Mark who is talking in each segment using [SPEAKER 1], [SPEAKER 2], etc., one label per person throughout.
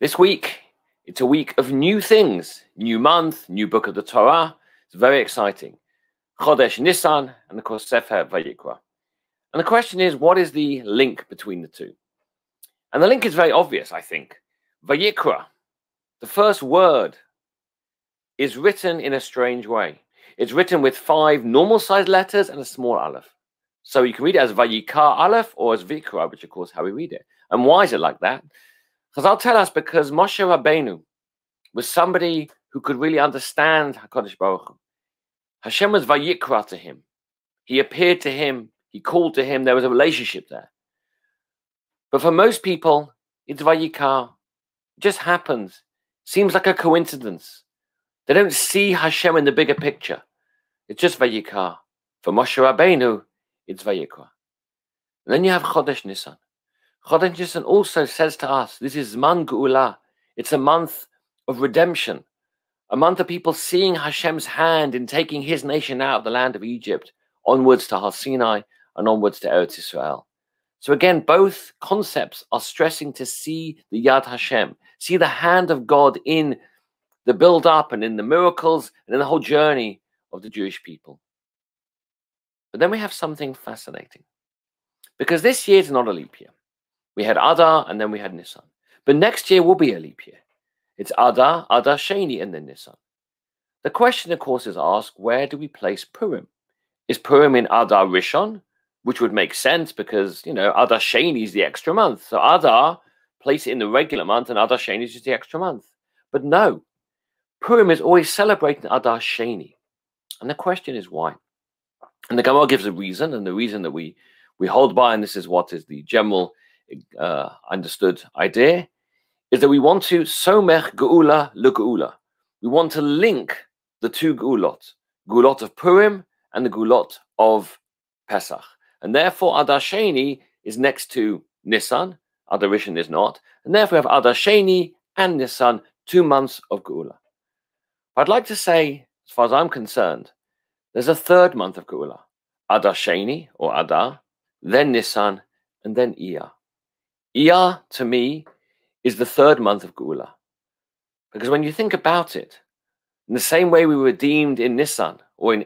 [SPEAKER 1] This week, it's a week of new things, new month, new book of the Torah. It's very exciting. Chodesh Nisan and of course Sefer Vayikra. And the question is, what is the link between the two? And the link is very obvious, I think. Vayikra, the first word, is written in a strange way. It's written with 5 normal-sized letters and a small aleph. So you can read it as Vayikra aleph or as Vayikra, which of course how we read it. And why is it like that? Because I'll tell us, because Moshe Rabbeinu was somebody who could really understand HaKadosh Baruch Hu. Hashem was Vayikra to him. He appeared to him. He called to him. There was a relationship there. But for most people, it's Vayikra. It just happens. Seems like a coincidence. They don't see Hashem in the bigger picture. It's just Vayikra. For Moshe Rabbeinu, it's Vayikra. And then you have Chodesh Nisan. Chodesh Nisan also says to us, this is Zman Geula. It's a month of redemption. A month of people seeing Hashem's hand in taking his nation out of the land of Egypt, onwards to Har Sinai and onwards to Eretz Israel. So again, both concepts are stressing to see the Yad Hashem, see the hand of God in the build-up and in the miracles and in the whole journey of the Jewish people. But then we have something fascinating. Because this year is not a leap year. We had Adar and then we had Nisan. But next year will be a leap year. It's Adar, Adar Sheni, and then Nisan. The question, of course, is asked, where do we place Purim? Is Purim in Adar Rishon? Which would make sense because, Adar Sheni is the extra month. So Adar, place it in the regular month, and Adar Sheni is just the extra month. But no, Purim is always celebrating Adar Sheni. And the question is why? And the Gemara gives a reason, and the reason that we hold by, and this is what is the general understood idea, is that we want to somech geula legeula. We want to link the two geulot of Purim and the geulot of Pesach. And therefore Adar Sheni is next to Nisan, Adar Rishon is not, and therefore we have Adar Sheni and Nisan, 2 months of geula. But I'd like to say, as far as I'm concerned, there's a 3rd month of geula, Adar Sheni or Adar, then Nisan, and then Iyar. Iyar, to me, is the 3rd month of Geula. Because when you think about it, in the same way we were redeemed in Nisan, or in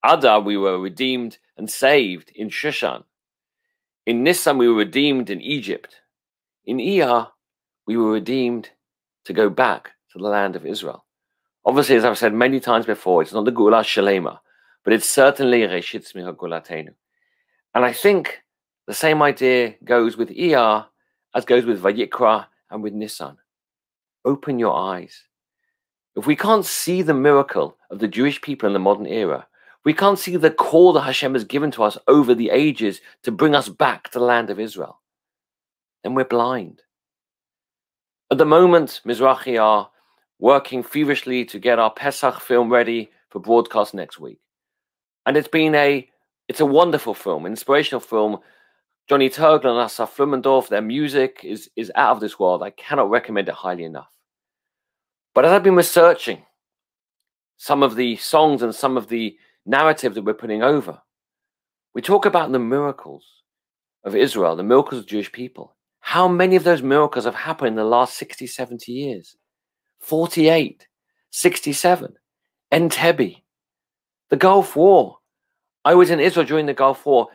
[SPEAKER 1] Adar we were redeemed and saved in Shushan. In Nisan we were redeemed in Egypt. In Iyar we were redeemed to go back to the land of Israel. Obviously, as I've said many times before, it's not the Geula Shalema, but it's certainly Reshit Tzmicha Geulatenu. And I think the same idea goes with Iyar as goes with Vayikra and with Nisan. Open your eyes. If we can't see the miracle of the Jewish people in the modern era, we can't see the call that Hashem has given to us over the ages to bring us back to the land of Israel, then we're blind. At the moment, Mizrahi are working feverishly to get our Pesach film ready for broadcast next week. And it's a wonderful film, inspirational film. Johnny Turgel and Asaf Flumendorf, their music is out of this world. I cannot recommend it highly enough. But as I've been researching some of the songs and some of the narrative that we're putting over, we talk about the miracles of Israel, the miracles of Jewish people. How many of those miracles have happened in the last 60, 70 years? 48, 67, Entebbe, the Gulf War. I was in Israel during the Gulf War.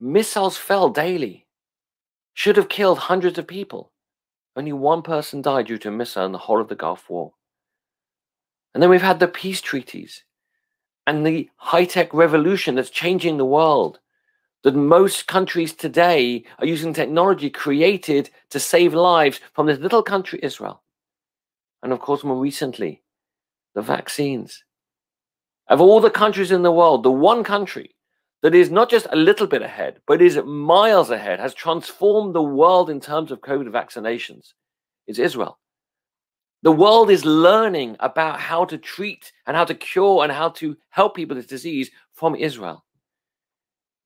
[SPEAKER 1] Missiles fell daily. Should have killed hundreds of people. Only 1 person died due to a missile in the whole of the Gulf War. And then we've had the peace treaties and the high-tech revolution that's changing the world. That most countries today are using technology created to save lives from this little country, Israel. And of course, more recently, the vaccines. Of all the countries in the world, the one country that is not just a little bit ahead, but is miles ahead, has transformed the world in terms of COVID vaccinations, is Israel. The world is learning about how to treat and how to cure and how to help people with this disease from Israel.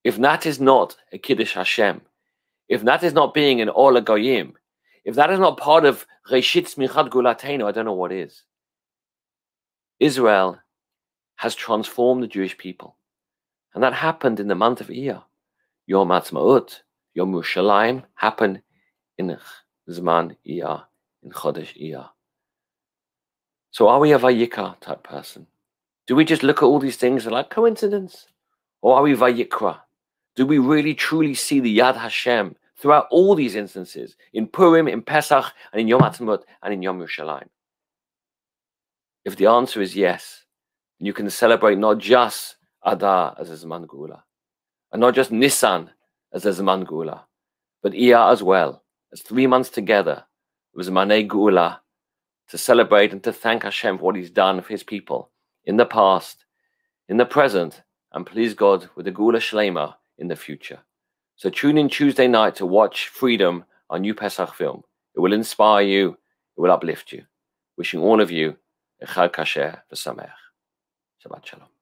[SPEAKER 1] If that is not a Kiddush Hashem, if that is not being an Or LaGoyim, if that is not part of Reshit Tzmichat Geulatenu, I don't know what is. Israel has transformed the Jewish people. And that happened in the month of Iyar. Yom Ha'atzmaut, Yom Yerushalayim happened in Zman Iyar, in Chodesh Iyar. So are we a Vayikra type person? Do we just look at all these things and like coincidence? Or are we Vayikra? Do we really truly see the Yad Hashem throughout all these instances, in Purim, in Pesach, and in Yom Ha'atzmaut, and in Yom Yerushalayim? If the answer is yes, you can celebrate not just Adar as a Zman Geula, and not just Nisan as a Zman Geula, but Iyar as well, as 3 months together with Zmanei Geula, to celebrate and to thank Hashem for what He's done for His people in the past, in the present, and please God with the Geula Shlema in the future. So tune in Tuesday night to watch Freedom, our new Pesach film. It will inspire you, it will uplift you. Wishing all of you a Chag Kasher v'Sameach. Shabbat Shalom.